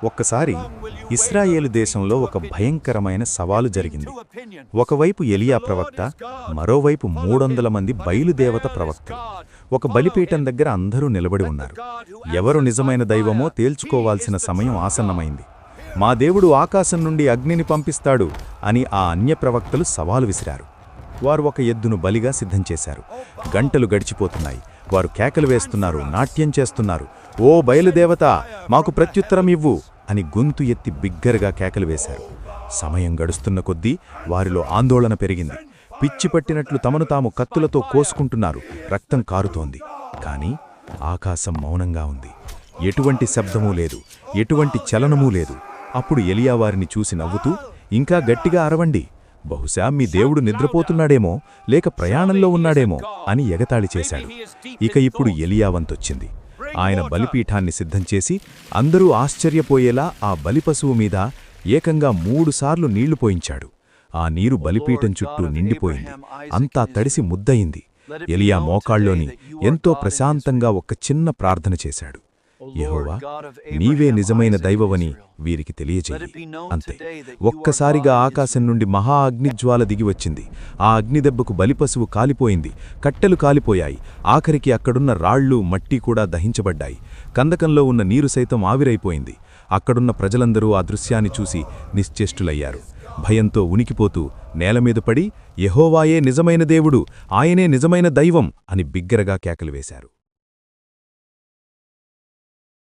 ఒక్కసారి ఇశ్రాయేలు దేశంలో ఒక భయంకరమైన సవాలు జరిగింది. ఒకవైపు ఎలియా ప్రవక్త, మరోవైపు 300 మంది బయలుదేవత ప్రవక్తలు. ఒక బలిపీఠం దగ్గర అందరూ నిలబడి ఉన్నారు. ఎవరు నిజమైన దైవమో తేల్చుకోవాల్సిన సమయం ఆసన్నమైంది. మా దేవుడు ఆకాశం నుండి అగ్నిని పంపిస్తాడు అని ఆ అన్య ప్రవక్తలు సవాలు విసిరారు. వారు ఒక ఎద్దును బలిగా సిద్ధం చేశారు. గంటలు గడిచిపోతున్నాయి. వారు కేకలు వేస్తున్నారు, నాట్యం చేస్తున్నారు. ఓ బయలుదేవత, మాకు ప్రత్యుత్తరం ఇవ్వు అని గొంతు ఎత్తి బిగ్గరగా కేకలు వేశారు. సమయం గడుస్తున్న కొద్దీ వారిలో ఆందోళన పెరిగింది. పిచ్చి పట్టినట్లు తమను తాము కత్తులతో కోసుకుంటున్నారు. రక్తం కారుతోంది. కాని ఆకాశం మౌనంగా ఉంది. ఎటువంటి శబ్దమూ లేదు, ఎటువంటి చలనమూ లేదు. అప్పుడు ఎలియా వారిని చూసి నవ్వుతూ, ఇంకా గట్టిగా అరవండి, బహుశా మీ దేవుడు నిద్రపోతున్నాడేమో, లేక ప్రయాణంలో ఉన్నాడేమో అని ఎగతాళి చేశాడు. ఇక ఇప్పుడు ఎలియా వంతొచ్చింది. ఆయన బలిపీఠాన్ని సిద్ధం చేసి అందరూ ఆశ్చర్యపోయేలా ఆ బలిపశువు మీద ఏకంగా 3 సార్లు నీళ్లు పోయించాడు. ఆ నీరు బలిపీఠం చుట్టూ నిండిపోయింది. అంతా తడిసి ముద్దయింది. ఎలియా మోకాళ్ళలోని ఎంతో ప్రశాంతంగా ఒక చిన్న ప్రార్థన చేశాడు. యెహోవా, నీవే నిజమైన దైవవని వీరికి తెలియజేయి. అంతే. ఒక్కసారిగా ఆకాశం నుండి మహా అగ్నిజ్వాల దిగివచ్చింది. ఆ అగ్నిదెబ్బకు బలిపశువు కాలిపోయింది. కట్టెలు కాలిపోయాయి. ఆఖరికి అక్కడున్న రాళ్లు, మట్టి కూడా దహించబడ్డాయి. కందకంలో ఉన్న నీరు సైతం ఆవిరైపోయింది. అక్కడున్న ప్రజలందరూ ఆ దృశ్యాన్ని చూసి నిశ్చేష్టులయ్యారు. భయంతో ఉనికిపోతూ నేలమీద పడి, యెహోవాయే నిజమైన దేవుడు, ఆయనే నిజమైన దైవం అని బిగ్గరగా కేకలు వేశారు.